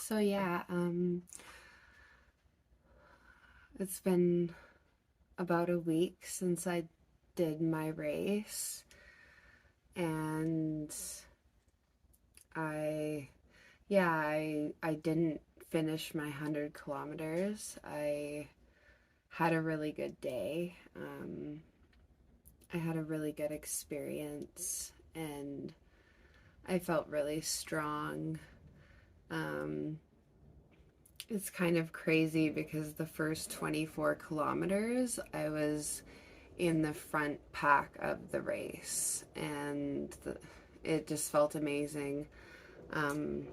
So yeah, it's been about a week since I did my race, and I, I didn't finish my 100 kilometers. I had a really good day. I had a really good experience, and I felt really strong. Um, it's kind of crazy because the first 24 kilometers I was in the front pack of the race, and it just felt amazing um,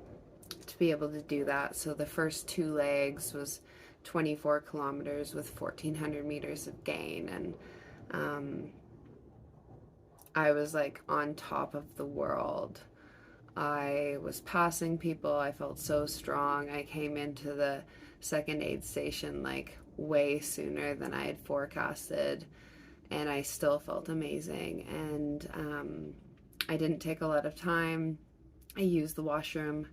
to be able to do that. So the first two legs was 24 kilometers with 1,400 meters of gain, and um, I was like on top of the world. I was passing people. I felt so strong. I came into the second aid station like way sooner than I had forecasted, and I still felt amazing. And I didn't take a lot of time. I used the washroom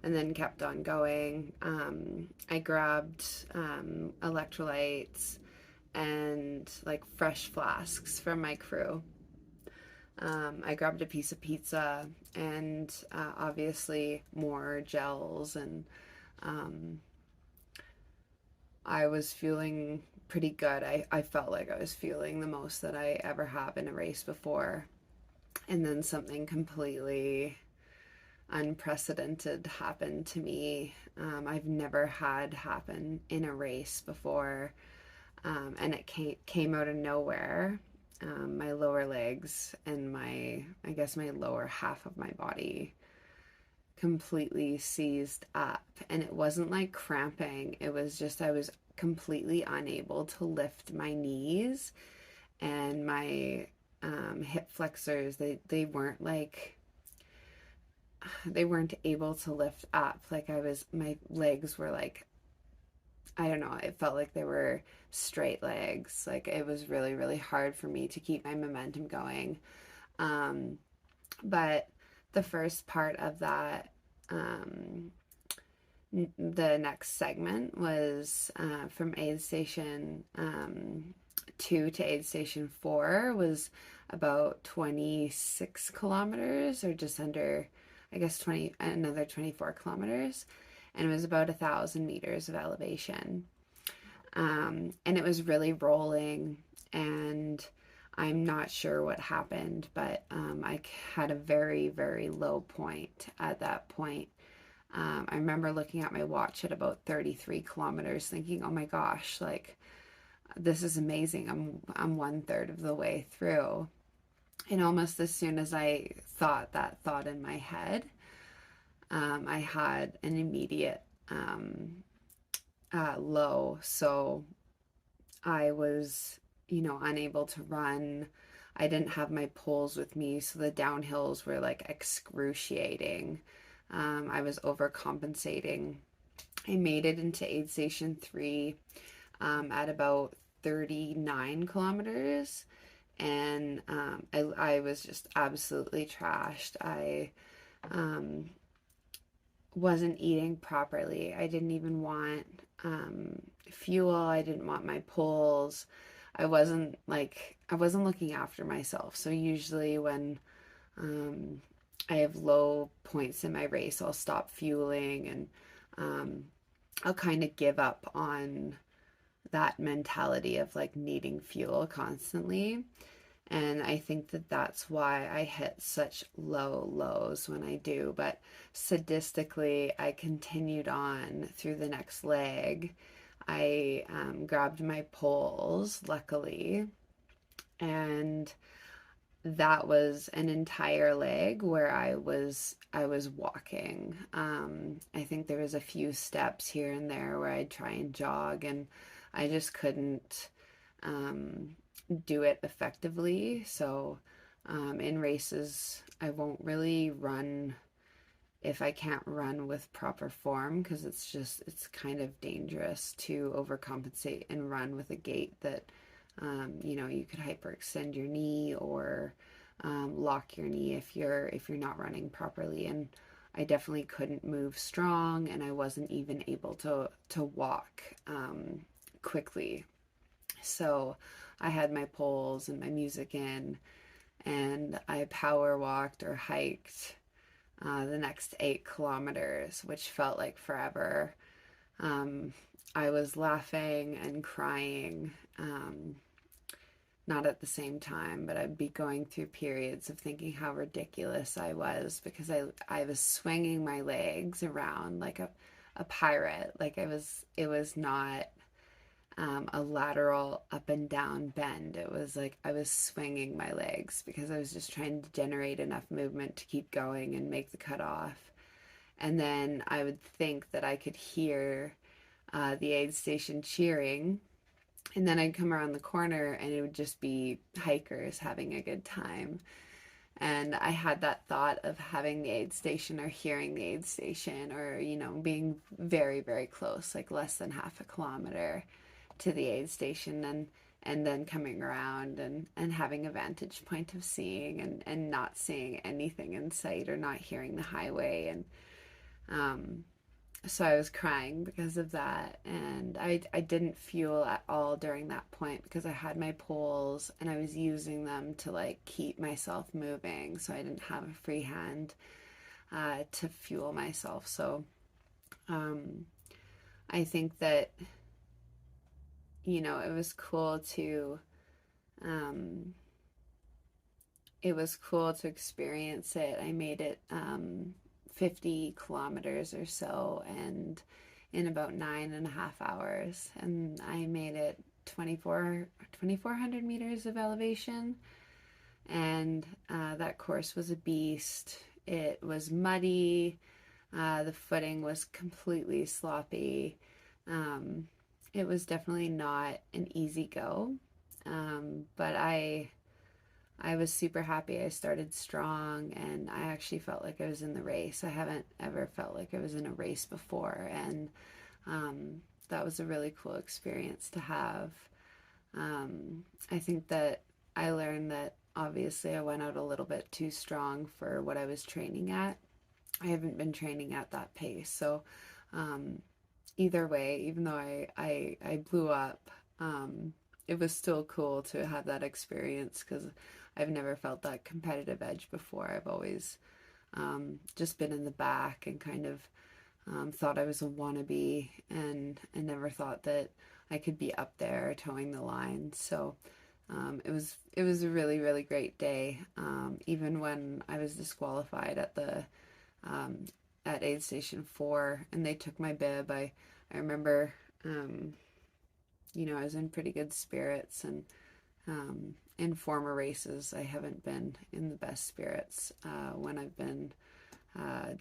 and then kept on going. I grabbed electrolytes and like fresh flasks from my crew. I grabbed a piece of pizza and obviously more gels, and um, I was feeling pretty good. I felt like I was feeling the most that I ever have in a race before. And then something completely unprecedented happened to me. I've never had happen in a race before, and it came out of nowhere. My lower legs and I guess my lower half of my body completely seized up. And it wasn't like cramping, it was just I was completely unable to lift my knees, and my hip flexors, they weren't like they weren't able to lift up. Like my legs were like, I don't know, it felt like they were straight legs. Like it was really, really hard for me to keep my momentum going. Um, but the first part of that, the next segment was from aid station 2 to aid station 4 was about 26 kilometers, or just under, I guess, 20, another 24 kilometers, and it was about 1,000 meters of elevation. And it was really rolling, and I'm not sure what happened, but I had a very, very low point at that point. I remember looking at my watch at about 33 kilometers thinking, oh my gosh, like this is amazing. I'm one third of the way through. And almost as soon as I thought that thought in my head, I had an immediate low. So I was, unable to run. I didn't have my poles with me, so the downhills were like excruciating. I was overcompensating. I made it into aid station 3 at about 39 kilometers, and I was just absolutely trashed. I um, wasn't eating properly. I didn't even want fuel. I didn't want my poles. I wasn't looking after myself. So usually when um, I have low points in my race, I'll stop fueling, and I'll kind of give up on that mentality of like needing fuel constantly. And I think that that's why I hit such low lows when I do. But sadistically, I continued on through the next leg. I grabbed my poles, luckily, and that was an entire leg where I was walking. I think there was a few steps here and there where I'd try and jog, and I just couldn't do it effectively. So in races, I won't really run if I can't run with proper form, because it's kind of dangerous to overcompensate and run with a gait that you could hyperextend your knee, or lock your knee if you're not running properly. And I definitely couldn't move strong, and I wasn't even able to walk quickly. So I had my poles and my music in, and I power walked or hiked the next 8 kilometers, which felt like forever. Um, I was laughing and crying, not at the same time, but I'd be going through periods of thinking how ridiculous I was because I was swinging my legs around like a pirate. Like it was not a lateral up and down bend. It was like I was swinging my legs because I was just trying to generate enough movement to keep going and make the cutoff. And then I would think that I could hear the aid station cheering. And then I'd come around the corner and it would just be hikers having a good time. And I had that thought of having the aid station or hearing the aid station or, being very, very close, like less than half a kilometer to the aid station and then coming around and having a vantage point of seeing and not seeing anything in sight or not hearing the highway. And so I was crying because of that. And I didn't fuel at all during that point because I had my poles and I was using them to like keep myself moving. So I didn't have a free hand to fuel myself. So um, I think that, it was cool to um, experience it. I made it 50 kilometers or so and in about 9.5 hours. And I made it 2,400 meters of elevation. And that course was a beast. It was muddy. The footing was completely sloppy. Um, it was definitely not an easy go. But I was super happy. I started strong and I actually felt like I was in the race. I haven't ever felt like I was in a race before, and that was a really cool experience to have. I think that I learned that obviously I went out a little bit too strong for what I was training at. I haven't been training at that pace. So um, either way, even though I blew up, it was still cool to have that experience because I've never felt that competitive edge before. I've always just been in the back and kind of thought I was a wannabe and never thought that I could be up there towing the line. So it was a really, really great day. Even when I was disqualified um, at aid station 4 and they took my bib, I remember I was in pretty good spirits, and in former races I haven't been in the best spirits when I've been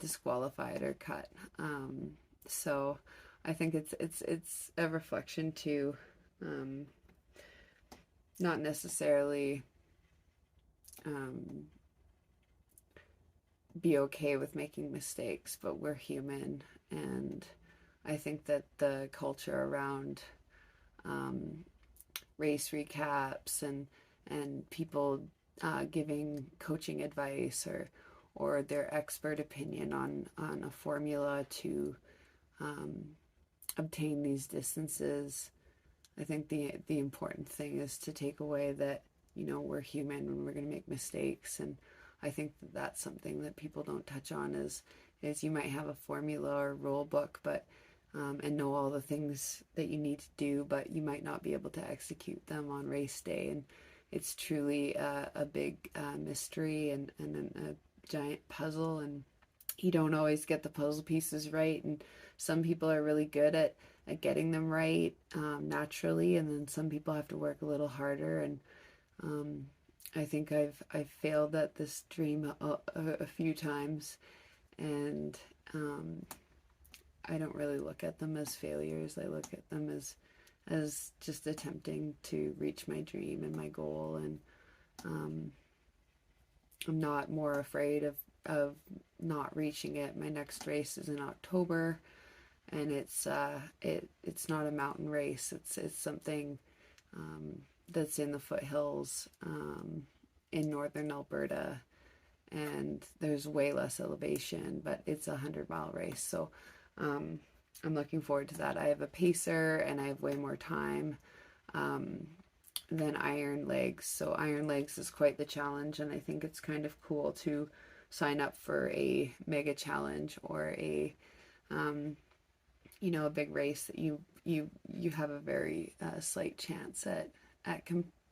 disqualified or cut. So I think it's a reflection to um, not necessarily um, be okay with making mistakes, but we're human. And I think that the culture around um, race recaps and people giving coaching advice or their expert opinion on a formula to um, obtain these distances. I think the important thing is to take away that we're human and we're going to make mistakes. And I think that's something that people don't touch on is you might have a formula or rule book, but and know all the things that you need to do, but you might not be able to execute them on race day. And it's truly a big mystery and a giant puzzle, and you don't always get the puzzle pieces right. And some people are really good at getting them right naturally, and then some people have to work a little harder. And I think I've failed at this dream a few times, and I don't really look at them as failures. I look at them as just attempting to reach my dream and my goal. And I'm not more afraid of not reaching it. My next race is in October, and it's not a mountain race. It's something that's in the foothills in northern Alberta, and there's way less elevation, but it's a 100-mile race. So um, I'm looking forward to that. I have a pacer and I have way more time um, than Iron Legs. So Iron Legs is quite the challenge, and I think it's kind of cool to sign up for a mega challenge or a a big race that you have a very slight chance at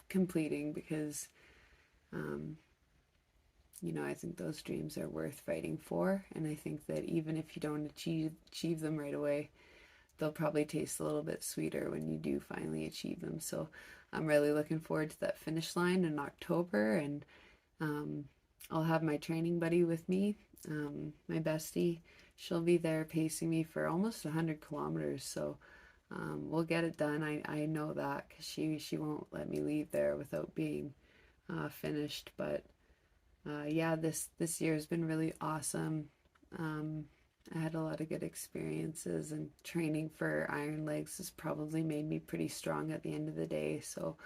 completing, because um, I think those dreams are worth fighting for, and I think that even if you don't achieve them right away, they'll probably taste a little bit sweeter when you do finally achieve them. So I'm really looking forward to that finish line in October, and um, I'll have my training buddy with me, my bestie. She'll be there pacing me for almost 100 kilometers. So we'll get it done. I know that, because she won't let me leave there without being finished. But yeah, this year has been really awesome. Um, I had a lot of good experiences, and training for Iron Legs has probably made me pretty strong at the end of the day. So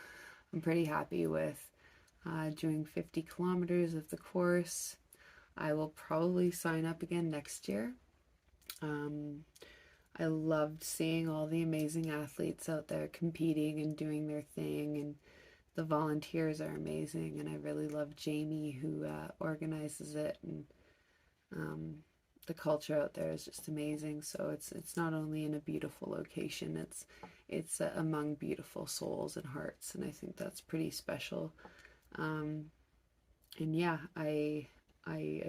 I'm pretty happy with doing 50 kilometers of the course. I will probably sign up again next year. Um, I loved seeing all the amazing athletes out there competing and doing their thing, and the volunteers are amazing. And I really love Jamie, who organizes it, and um, the culture out there is just amazing. So it's not only in a beautiful location; it's among beautiful souls and hearts, and I think that's pretty special. Um, and yeah, I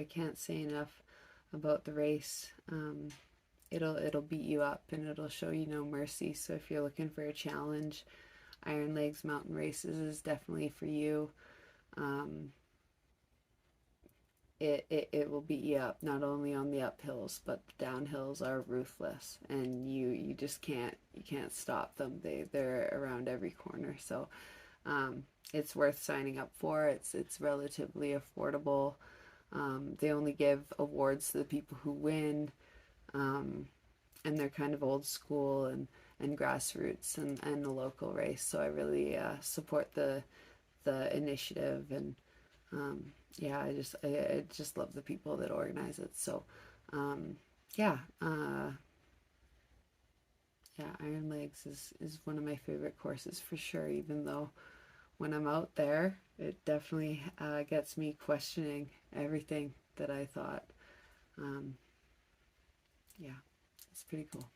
can't say enough about the race. It'll beat you up, and it'll show you no mercy. So if you're looking for a challenge, Iron Legs Mountain Races is definitely for you. Um, it will beat you up, not only on the uphills, but the downhills are ruthless, and you just can't stop them. They're around every corner. So it's worth signing up for. It's relatively affordable. They only give awards to the people who win, and they're kind of old school and grassroots, and a local race. So I really support the initiative, and yeah, I just love the people that organize it. So yeah, yeah, Iron Legs is one of my favorite courses for sure. Even though when I'm out there, it definitely gets me questioning everything that I thought. Um, yeah, it's pretty cool.